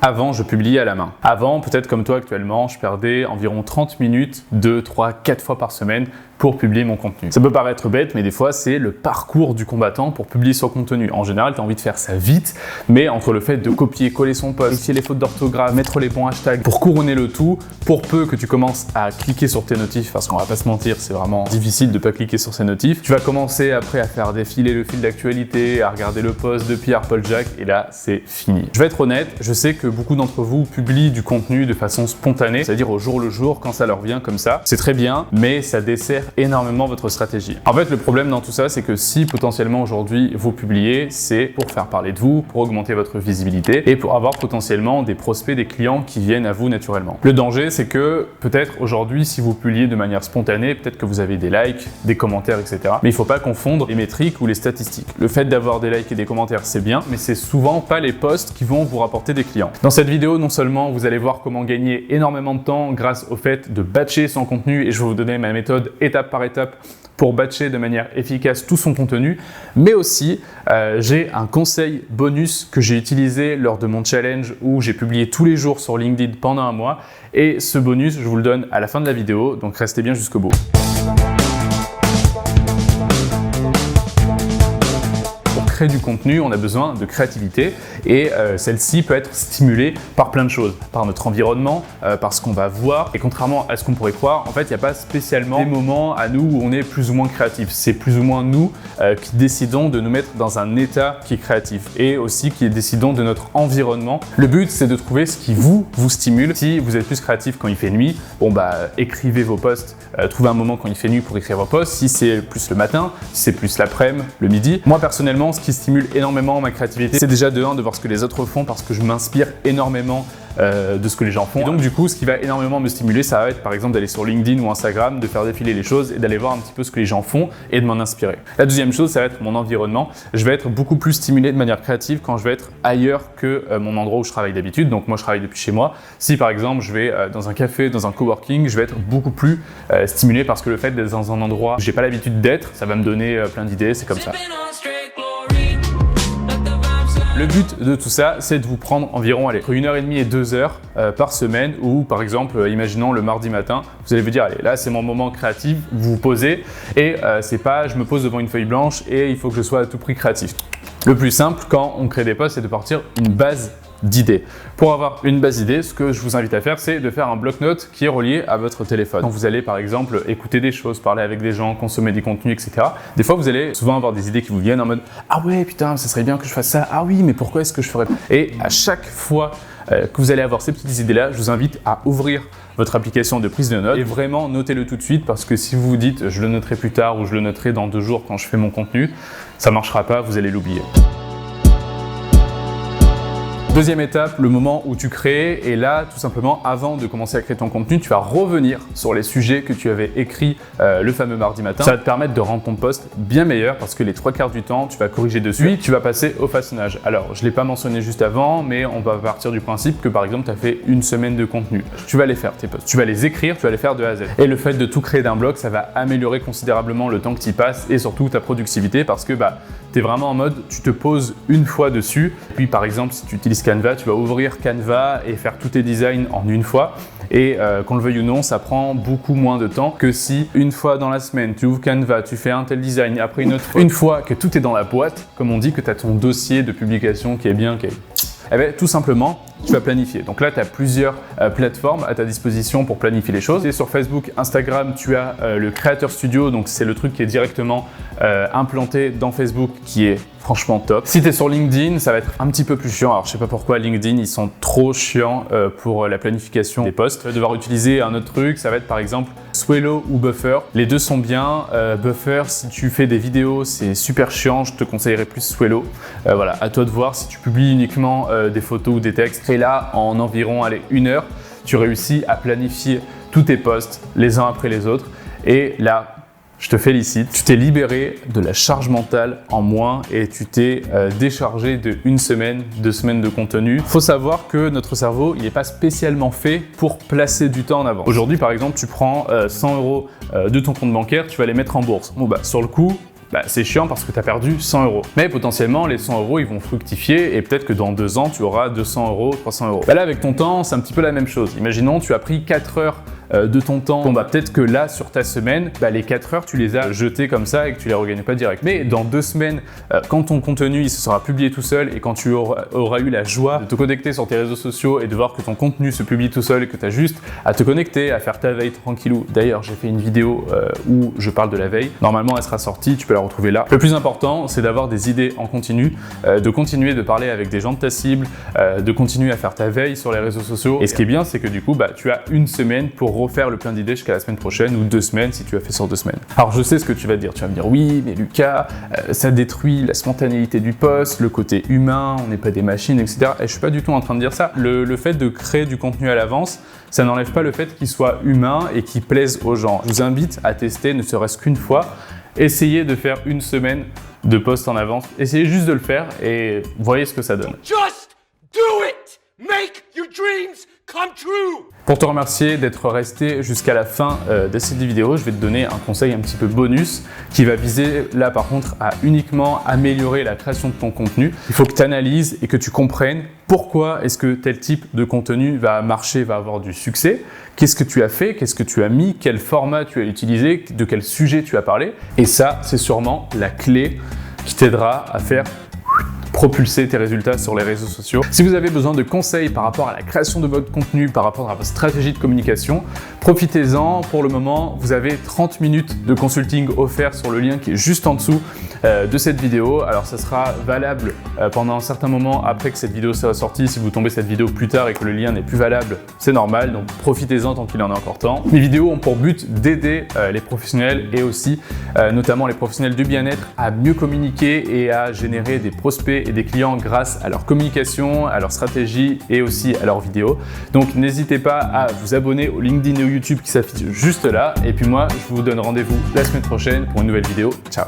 Avant, je publiais à la main. Avant, peut-être comme toi actuellement, je perdais environ 30 minutes 2, 3, 4 fois par semaine pour publier mon contenu. Ça peut paraître bête, mais des fois, c'est le parcours du combattant pour publier son contenu. En général, tu as envie de faire ça vite, mais entre le fait de copier, coller son post, rectifier les fautes d'orthographe, mettre les bons hashtags pour couronner le tout, pour peu que tu commences à cliquer sur tes notifs, parce qu'on va pas se mentir, c'est vraiment difficile de pas cliquer sur ces notifs. Tu vas commencer après à faire défiler le fil d'actualité, à regarder le post de Pierre Paul Jacques, et là, c'est fini. Je vais être honnête, je sais que beaucoup d'entre vous publient du contenu de façon spontanée, c'est-à-dire au jour le jour, quand ça leur vient comme ça. C'est très bien, mais ça dessert énormément votre stratégie. En fait, le problème dans tout ça, c'est que si potentiellement aujourd'hui vous publiez, c'est pour faire parler de vous, pour augmenter votre visibilité et pour avoir potentiellement des prospects, des clients qui viennent à vous naturellement. Le danger, c'est que peut-être aujourd'hui, si vous publiez de manière spontanée, peut-être que vous avez des likes, des commentaires, etc. Mais il ne faut pas confondre les métriques ou les statistiques. Le fait d'avoir des likes et des commentaires, c'est bien, mais c'est souvent pas les posts qui vont vous rapporter des clients. Dans cette vidéo, non seulement vous allez voir comment gagner énormément de temps grâce au fait de batcher son contenu, et je vais vous donner ma méthode étape par étape pour batcher de manière efficace tout son contenu, mais aussi j'ai un conseil bonus que j'ai utilisé lors de mon challenge où j'ai publié tous les jours sur LinkedIn pendant un mois, et ce bonus, je vous le donne à la fin de la vidéo, donc restez bien jusqu'au bout. Créer du contenu, on a besoin de créativité et celle-ci peut être stimulée par plein de choses, par notre environnement, par ce qu'on va voir, et contrairement à ce qu'on pourrait croire, en fait il n'y a pas spécialement des moments à nous où on est plus ou moins créatif, c'est plus ou moins nous qui décidons de nous mettre dans un état qui est créatif et aussi qui décidons de notre environnement. Le but c'est de trouver ce qui vous stimule. Si vous êtes plus créatif quand il fait nuit, bon bah écrivez vos posts, trouvez un moment quand il fait nuit pour écrire vos posts, si c'est plus le matin, si c'est plus l'après-midi, le midi. Moi personnellement, ce qui stimule énormément ma créativité, c'est déjà de voir ce que les autres font parce que je m'inspire énormément de ce que les gens font. Et donc du coup, ce qui va énormément me stimuler, ça va être par exemple d'aller sur LinkedIn ou Instagram, de faire défiler les choses et d'aller voir un petit peu ce que les gens font et de m'en inspirer. La deuxième chose, ça va être mon environnement. Je vais être beaucoup plus stimulé de manière créative quand je vais être ailleurs que mon endroit où je travaille d'habitude. Donc moi, je travaille depuis chez moi. Si par exemple, je vais dans un café, dans un coworking, je vais être beaucoup plus stimulé parce que le fait d'être dans un endroit où j'ai pas l'habitude d'être, ça va me donner plein d'idées, c'est comme ça. Le but de tout ça, c'est de vous prendre environ entre 1h30 et 2 heures par semaine ou par exemple, imaginons le mardi matin, vous allez vous dire, allez, là c'est mon moment créatif, vous vous posez et c'est pas je me pose devant une feuille blanche et il faut que je sois à tout prix créatif. Le plus simple quand on crée des posts, c'est de partir une base d'idées. Pour avoir une base d'idées, ce que je vous invite à faire, c'est de faire un bloc-notes qui est relié à votre téléphone. Quand vous allez par exemple écouter des choses, parler avec des gens, consommer des contenus, etc. Des fois, vous allez souvent avoir des idées qui vous viennent en mode « Ah ouais, putain, ça serait bien que je fasse ça. Ah oui, mais pourquoi est-ce que je ferais ?» Et à chaque fois que vous allez avoir ces petites idées-là, je vous invite à ouvrir votre application de prise de notes et vraiment notez-le tout de suite parce que si vous vous dites « Je le noterai plus tard » ou « Je le noterai dans 2 jours quand je fais mon contenu », ça ne marchera pas, vous allez l'oublier. Deuxième étape, le moment où tu crées, et là, tout simplement, avant de commencer à créer ton contenu, tu vas revenir sur les sujets que tu avais écrits le fameux mardi matin. Ça va te permettre de rendre ton post bien meilleur parce que les 3/4 du temps, tu vas corriger dessus, puis tu vas passer au façonnage. Alors, je ne l'ai pas mentionné juste avant, mais on va partir du principe que par exemple, tu as fait une semaine de contenu. Tu vas les faire, tes posts. Tu vas les écrire, tu vas les faire de A à Z. Et le fait de tout créer d'un bloc, ça va améliorer considérablement le temps que tu y passes et surtout ta productivité parce que tu es vraiment en mode, tu te poses une fois dessus. Puis par exemple, si tu utilises Canva, tu vas ouvrir Canva et faire tous tes designs en une fois. Et qu'on le veuille ou non, ça prend beaucoup moins de temps que si une fois dans la semaine, tu ouvres Canva, tu fais un tel design, après une autre fois. Une fois que tout est dans la boîte, comme on dit, que tu as ton dossier de publication qui est bien, eh bien, tout simplement, tu vas planifier. Donc là, tu as plusieurs plateformes à ta disposition pour planifier les choses. Et sur Facebook, Instagram, tu as le Creator Studio. Donc, c'est le truc qui est directement implanté dans Facebook qui est franchement top. Si tu es sur LinkedIn, ça va être un petit peu plus chiant. Alors, je sais pas pourquoi LinkedIn, ils sont trop chiants pour la planification des posts. Tu vas devoir utiliser un autre truc. Ça va être par exemple Swello ou Buffer. Les deux sont bien. Buffer, si tu fais des vidéos, c'est super chiant. Je te conseillerais plus Swello. Voilà, à toi de voir si tu publies uniquement des photos ou des textes. Et là, en environ 1 heure, tu réussis à planifier tous tes posts les uns après les autres. Et là, je te félicite, tu t'es libéré de la charge mentale en moins et tu t'es déchargé de 1 semaine, 2 semaines de contenu. Il faut savoir que notre cerveau, il n'est pas spécialement fait pour placer du temps en avant. Aujourd'hui, par exemple, tu prends 100 € de ton compte bancaire, tu vas les mettre en bourse. Bon, sur le coup, c'est chiant parce que tu as perdu 100 €. Mais potentiellement, les 100 € ils vont fructifier et peut-être que dans 2 ans, tu auras 200 €, 300 €. Là, avec ton temps, c'est un petit peu la même chose. Imaginons, tu as pris 4 heures de ton temps. Bon, peut-être que là, sur ta semaine, les 4 heures, tu les as jetées comme ça et que tu les regagnes pas direct. Mais dans 2 semaines, quand ton contenu il se sera publié tout seul et quand tu auras eu la joie de te connecter sur tes réseaux sociaux et de voir que ton contenu se publie tout seul et que tu as juste à te connecter, à faire ta veille tranquillou. D'ailleurs, j'ai fait une vidéo où je parle de la veille. Normalement, elle sera sortie, tu peux la retrouver là. Le plus important, c'est d'avoir des idées en continu, de continuer de parler avec des gens de ta cible, de continuer à faire ta veille sur les réseaux sociaux. Et ce qui est bien, c'est que du coup, tu as une semaine pour refaire le plein d'idées jusqu'à la semaine prochaine ou 2 semaines si tu as fait sur 2 semaines. Alors je sais ce que tu vas te dire, tu vas me dire oui mais Lucas, ça détruit la spontanéité du post, le côté humain, on n'est pas des machines, etc. Et je suis pas du tout en train de dire ça. Le fait de créer du contenu à l'avance, ça n'enlève pas le fait qu'il soit humain et qu'il plaise aux gens. Je vous invite à tester ne serait-ce qu'une fois, essayez de faire une semaine de post en avance, essayez juste de le faire et voyez ce que ça donne. Just do it! Make your dreams come true! Pour te remercier d'être resté jusqu'à la fin de cette vidéo, je vais te donner un conseil un petit peu bonus qui va viser là par contre à uniquement améliorer la création de ton contenu. Il faut que tu analyses et que tu comprennes pourquoi est-ce que tel type de contenu va marcher, va avoir du succès, qu'est-ce que tu as fait, qu'est-ce que tu as mis, quel format tu as utilisé, de quel sujet tu as parlé. Et ça, c'est sûrement la clé qui t'aidera à faire propulser tes résultats sur les réseaux sociaux. Si vous avez besoin de conseils par rapport à la création de votre contenu, par rapport à votre stratégie de communication, profitez-en. Pour le moment, vous avez 30 minutes de consulting offert sur le lien qui est juste en dessous de cette vidéo. Alors ça sera valable pendant un certain moment après que cette vidéo sera sortie. Si vous tombez cette vidéo plus tard et que le lien n'est plus valable, c'est normal, donc profitez-en tant qu'il en est encore temps. Mes vidéos ont pour but d'aider les professionnels et aussi notamment les professionnels du bien-être à mieux communiquer et à générer des prospects et des clients grâce à leur communication, à leur stratégie et aussi à leurs vidéos. Donc n'hésitez pas à vous abonner au LinkedIn et au YouTube qui s'affiche juste là. Et puis moi, je vous donne rendez-vous la semaine prochaine pour une nouvelle vidéo. Ciao!